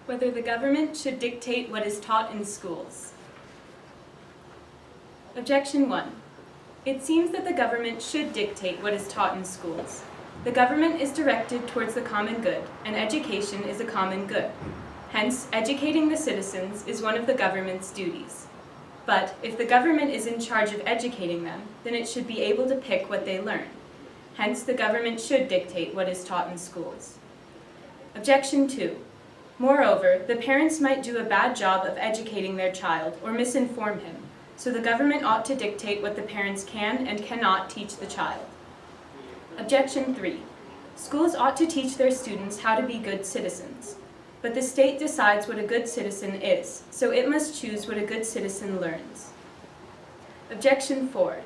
Whether the government should dictate what is taught in schools. Objection 1. It seems that the government should dictate what is taught in schools. The government is directed towards the common good, and education is a common good. Hence, educating the citizens is one of the government's duties. But if the government is in charge of educating them, then it should be able to pick what they learn. Hence, the government should dictate what is taught in schools. Objection 2. Moreover, the parents might do a bad job of educating their child or misinform him, so the government ought to dictate what the parents can and cannot teach the child. Objection 3. Schools ought to teach their students how to be good citizens. But the state decides what a good citizen is, so it must choose what a good citizen learns. Objection 4.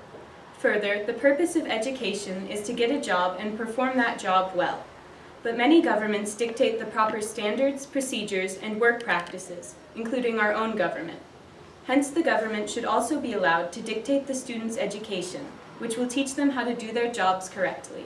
Further, the purpose of education is to get a job and perform that job well. But many governments dictate the proper standards, procedures, and work practices, including our own government. Hence, the government should also be allowed to dictate the students' education, which will teach them how to do their jobs correctly.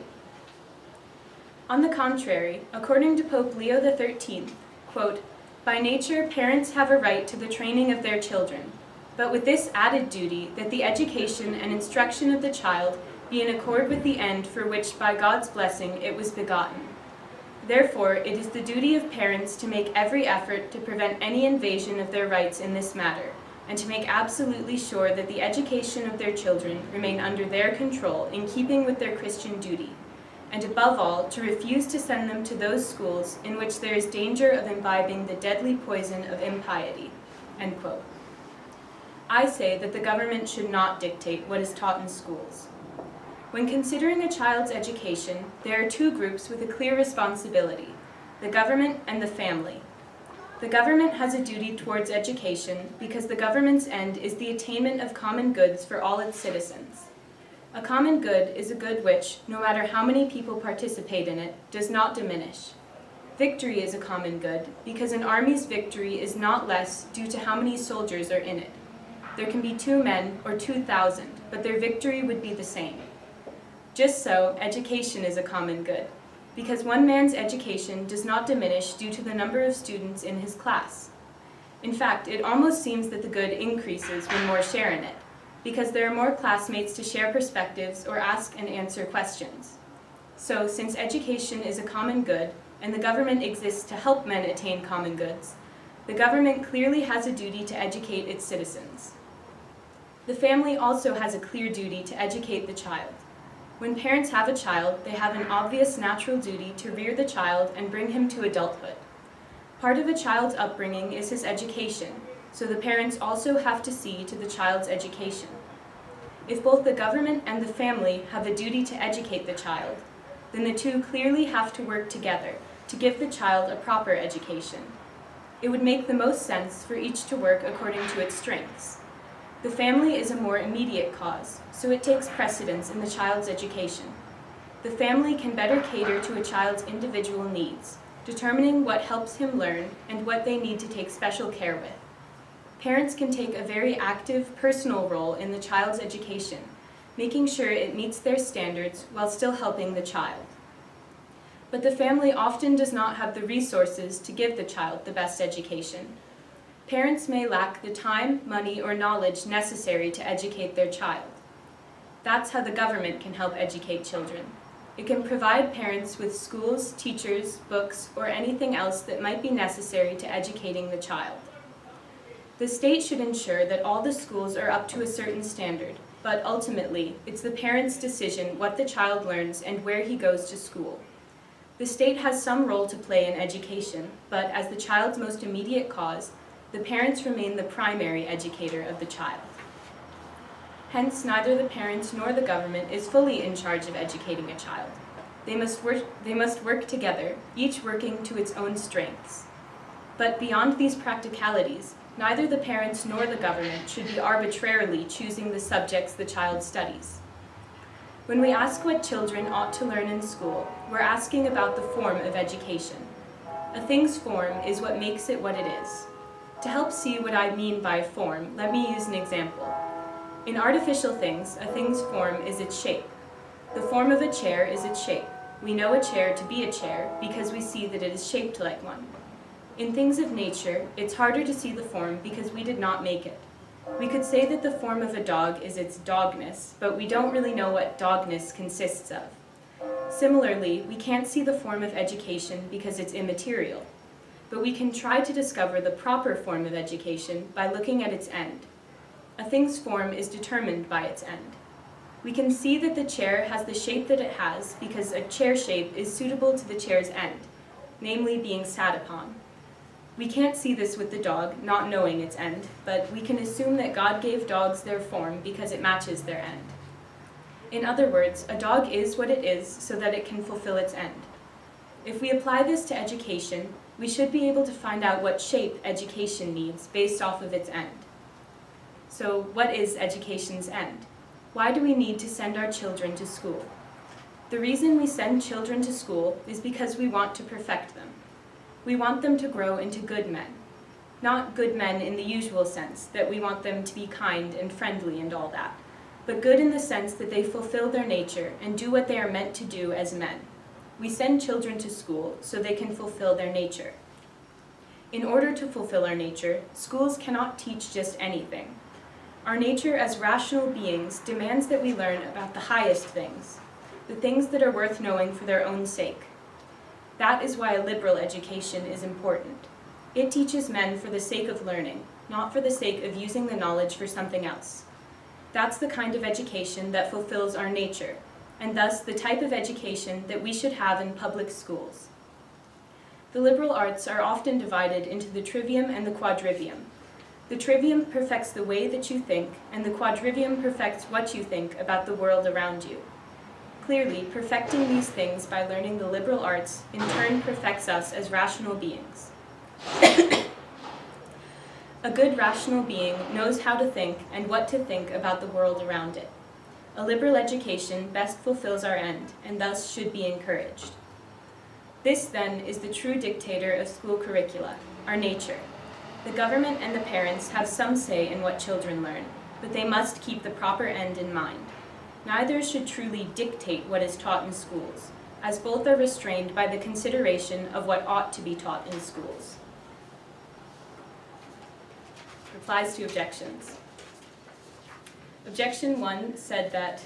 On the contrary, according to Pope Leo XIII, quote, "By nature, parents have a right to the training of their children, but with this added duty that the education and instruction of the child be in accord with the end for which by God's blessing it was begotten. Therefore, it is the duty of parents to make every effort to prevent any invasion of their rights in this matter, and to make absolutely sure that the education of their children remain under their control in keeping with their Christian duty, and above all, to refuse to send them to those schools in which there is danger of imbibing the deadly poison of impiety." End quote. I say that the government should not dictate what is taught in schools. When considering a child's education, there are two groups with a clear responsibility: the government and the family. The government has a duty towards education because the government's end is the attainment of common goods for all its citizens. A common good is a good which, no matter how many people participate in it, does not diminish. Victory is a common good because an army's victory is not less due to how many soldiers are in it. There can be 2 men or 2,000, but their victory would be the same. Just so, education is a common good, because one man's education does not diminish due to the number of students in his class. In fact, it almost seems that the good increases when more share in it, because there are more classmates to share perspectives or ask and answer questions. So, since education is a common good, and the government exists to help men attain common goods, the government clearly has a duty to educate its citizens. The family also has a clear duty to educate the child. When parents have a child, they have an obvious natural duty to rear the child and bring him to adulthood. Part of a child's upbringing is his education, so the parents also have to see to the child's education. If both the government and the family have a duty to educate the child, then the two clearly have to work together to give the child a proper education. It would make the most sense for each to work according to its strengths. The family is a more immediate cause, so it takes precedence in the child's education. The family can better cater to a child's individual needs, determining what helps him learn and what they need to take special care with. Parents can take a very active, personal role in the child's education, making sure it meets their standards while still helping the child. But the family often does not have the resources to give the child the best education. Parents may lack the time, money, or knowledge necessary to educate their child. That's how the government can help educate children. It can provide parents with schools, teachers, books, or anything else that might be necessary to educating the child. The state should ensure that all the schools are up to a certain standard, but ultimately, it's the parent's decision what the child learns and where he goes to school. The state has some role to play in education, but as the child's most immediate cause, the parents remain the primary educator of the child. Hence, neither the parents nor the government is fully in charge of educating a child. They must work together, each working to its own strengths. But beyond these practicalities, neither the parents nor the government should be arbitrarily choosing the subjects the child studies. When we ask what children ought to learn in school, we're asking about the form of education. A thing's form is what makes it what it is. To help see what I mean by form, let me use an example. In artificial things, a thing's form is its shape. The form of a chair is its shape. We know a chair to be a chair because we see that it is shaped like one. In things of nature, it's harder to see the form because we did not make it. We could say that the form of a dog is its dogness, but we don't really know what dogness consists of. Similarly, we can't see the form of education because it's immaterial, but we can try to discover the proper form of education by looking at its end. A thing's form is determined by its end. We can see that the chair has the shape that it has because a chair shape is suitable to the chair's end, namely being sat upon. We can't see this with the dog, not knowing its end, but we can assume that God gave dogs their form because it matches their end. In other words, a dog is what it is so that it can fulfill its end. If we apply this to education, we should be able to find out what shape education needs based off of its end. So, what is education's end? Why do we need to send our children to school? The reason we send children to school is because we want to perfect them. We want them to grow into good men. Not good men in the usual sense, that we want them to be kind and friendly and all that, but good in the sense that they fulfill their nature and do what they are meant to do as men. We send children to school so they can fulfill their nature. In order to fulfill our nature, schools cannot teach just anything. Our nature as rational beings demands that we learn about the highest things, the things that are worth knowing for their own sake. That is why a liberal education is important. It teaches men for the sake of learning, not for the sake of using the knowledge for something else. That's the kind of education that fulfills our nature, and thus the type of education that we should have in public schools. The liberal arts are often divided into the trivium and the quadrivium. The trivium perfects the way that you think, and the quadrivium perfects what you think about the world around you. Clearly, perfecting these things by learning the liberal arts in turn perfects us as rational beings. A good rational being knows how to think and what to think about the world around it. A liberal education best fulfills our end, and thus should be encouraged. This, then, is the true dictator of school curricula, our nature. The government and the parents have some say in what children learn, but they must keep the proper end in mind. Neither should truly dictate what is taught in schools, as both are restrained by the consideration of what ought to be taught in schools. Replies to objections. Objection 1 said that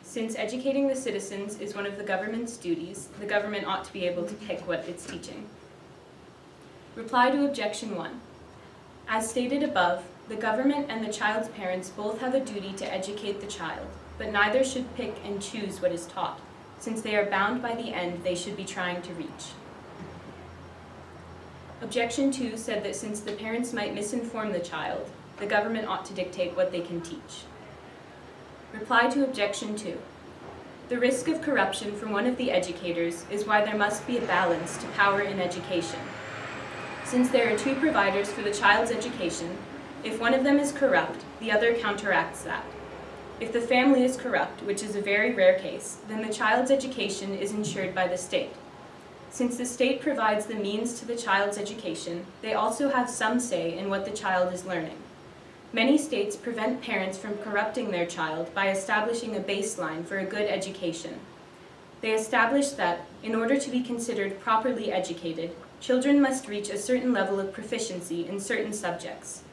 since educating the citizens is one of the government's duties, the government ought to be able to pick what it's teaching. Reply to objection 1. As stated above, the government and the child's parents both have a duty to educate the child, but neither should pick and choose what is taught, since they are bound by the end they should be trying to reach. Objection 2 said that since the parents might misinform the child, the government ought to dictate what they can teach. Reply to objection 2. The risk of corruption from one of the educators is why there must be a balance to power in education. Since there are two providers for the child's education, if one of them is corrupt, the other counteracts that. If the family is corrupt, which is a very rare case, then the child's education is ensured by the state. Since the state provides the means to the child's education, they also have some say in what the child is learning. Many states prevent parents from corrupting their child by establishing a baseline for a good education. They establish that, in order to be considered properly educated, children must reach a certain level of proficiency in certain subjects.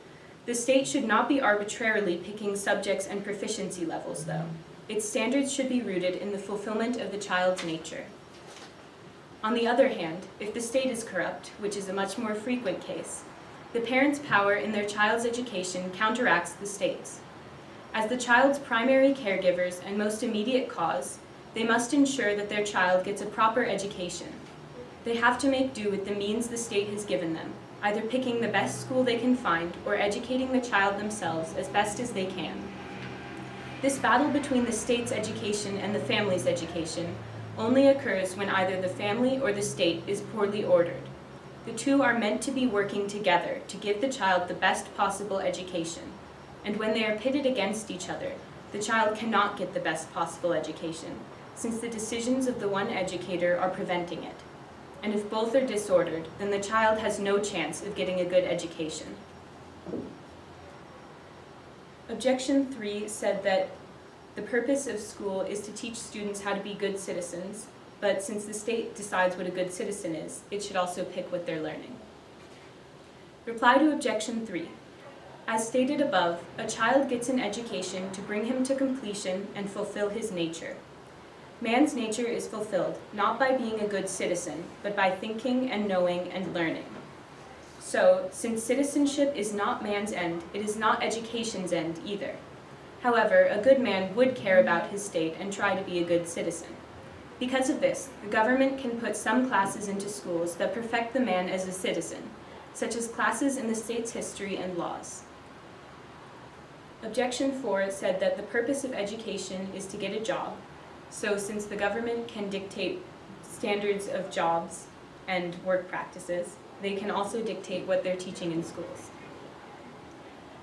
The state should not be arbitrarily picking subjects and proficiency levels, though. Its standards should be rooted in the fulfillment of the child's nature. On the other hand, if the state is corrupt, which is a much more frequent case, the parents' power in their child's education counteracts the state's. As the child's primary caregivers and most immediate cause, they must ensure that their child gets a proper education. They have to make do with the means the state has given them, either picking the best school they can find or educating the child themselves as best as they can. This battle between the state's education and the family's education only occurs when either the family or the state is poorly ordered. The two are meant to be working together to give the child the best possible education, and when they are pitted against each other, the child cannot get the best possible education, since the decisions of the one educator are preventing it. And if both are disordered, then the child has no chance of getting a good education. Objection 3 said that the purpose of school is to teach students how to be good citizens, but since the state decides what a good citizen is, it should also pick what they're learning. Reply to Objection 3. As stated above, a child gets an education to bring him to completion and fulfill his nature. Man's nature is fulfilled not by being a good citizen, but by thinking and knowing and learning. So, since citizenship is not man's end, it is not education's end either. However, a good man would care about his state and try to be a good citizen. Because of this, the government can put some classes into schools that perfect the man as a citizen, such as classes in the state's history and laws. Objection 4 said that the purpose of education is to get a job. So since the government can dictate standards of jobs and work practices, they can also dictate what they're teaching in schools.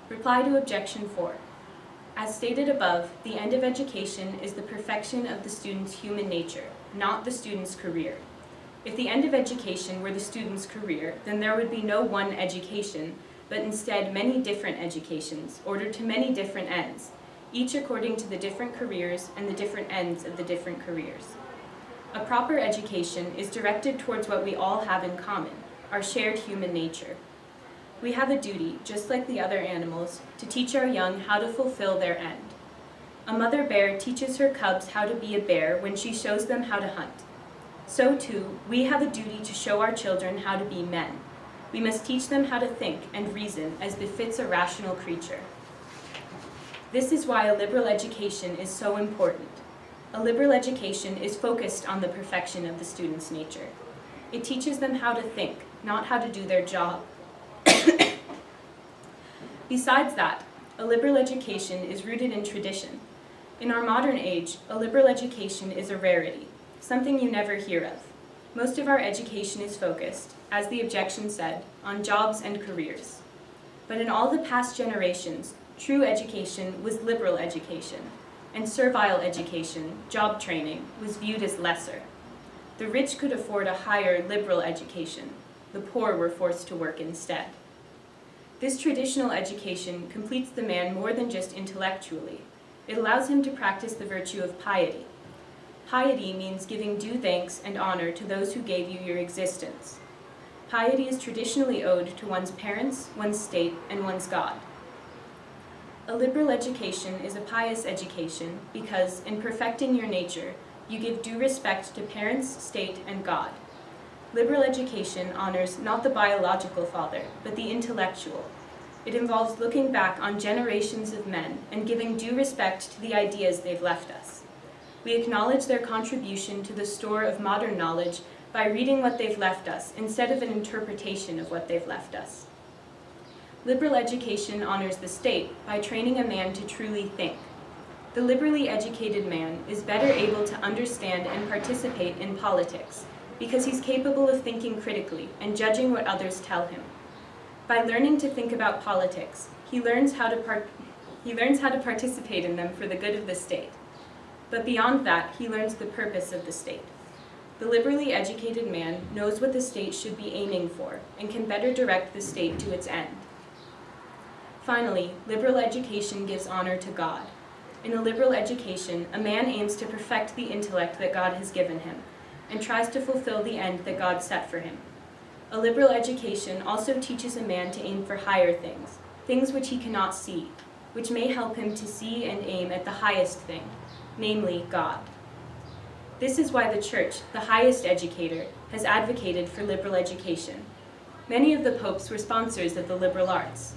Reply to Objection 4. As stated above, the end of education is the perfection of the student's human nature, not the student's career. If the end of education were the student's career, then there would be no one education, but instead many different educations, ordered to many different ends, each according to the different careers and the different ends of the different careers. A proper education is directed towards what we all have in common, our shared human nature. We have a duty, just like the other animals, to teach our young how to fulfill their end. A mother bear teaches her cubs how to be a bear when she shows them how to hunt. So too, we have a duty to show our children how to be men. We must teach them how to think and reason as befits a rational creature. This is why a liberal education is so important. A liberal education is focused on the perfection of the student's nature. It teaches them how to think, not how to do their job. Besides that, a liberal education is rooted in tradition. In our modern age, a liberal education is a rarity, something you never hear of. Most of our education is focused, as the objection said, on jobs and careers. But in all the past generations, true education was liberal education, and servile education, job training, was viewed as lesser. The rich could afford a higher liberal education. The poor were forced to work instead. This traditional education completes the man more than just intellectually. It allows him to practice the virtue of piety. Piety means giving due thanks and honor to those who gave you your existence. Piety is traditionally owed to one's parents, one's state, and one's God. A liberal education is a pious education because, in perfecting your nature, you give due respect to parents, state, and God. Liberal education honors not the biological father, but the intellectual. It involves looking back on generations of men and giving due respect to the ideas they've left us. We acknowledge their contribution to the store of modern knowledge by reading what they've left us instead of an interpretation of what they've left us. Liberal education honors the state by training a man to truly think. The liberally educated man is better able to understand and participate in politics because he's capable of thinking critically and judging what others tell him. By learning to think about politics, he learns how to participate in them for the good of the state. But beyond that, he learns the purpose of the state. The liberally educated man knows what the state should be aiming for and can better direct the state to its end. Finally, liberal education gives honor to God. In a liberal education, a man aims to perfect the intellect that God has given him and tries to fulfill the end that God set for him. A liberal education also teaches a man to aim for higher things, things which he cannot see, which may help him to see and aim at the highest thing, namely God. This is why the Church, the highest educator, has advocated for liberal education. Many of the popes were sponsors of the liberal arts.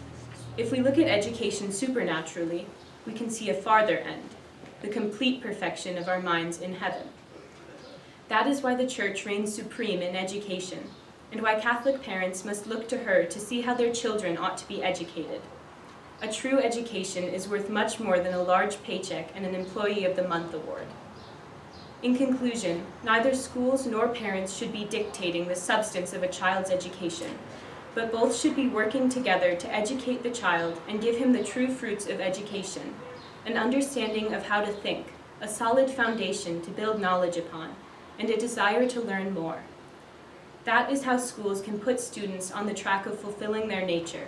If we look at education supernaturally, we can see a farther end, the complete perfection of our minds in heaven. That is why the Church reigns supreme in education, and why Catholic parents must look to her to see how their children ought to be educated. A true education is worth much more than a large paycheck and an Employee of the Month award. In conclusion, neither schools nor parents should be dictating the substance of a child's education, but both should be working together to educate the child and give him the true fruits of education, an understanding of how to think, a solid foundation to build knowledge upon, and a desire to learn more. That is how schools can put students on the track of fulfilling their nature.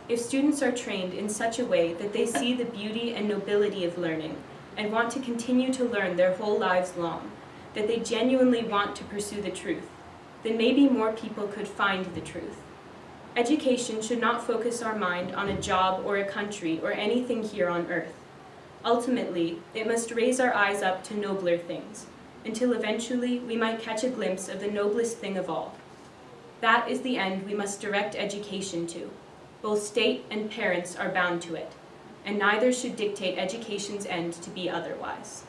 If students are trained in such a way that they see the beauty and nobility of learning and want to continue to learn their whole lives long, that they genuinely want to pursue the truth, then maybe more people could find the truth. Education should not focus our mind on a job or a country or anything here on earth. Ultimately, it must raise our eyes up to nobler things, until eventually we might catch a glimpse of the noblest thing of all. That is the end we must direct education to. Both state and parents are bound to it, and neither should dictate education's end to be otherwise.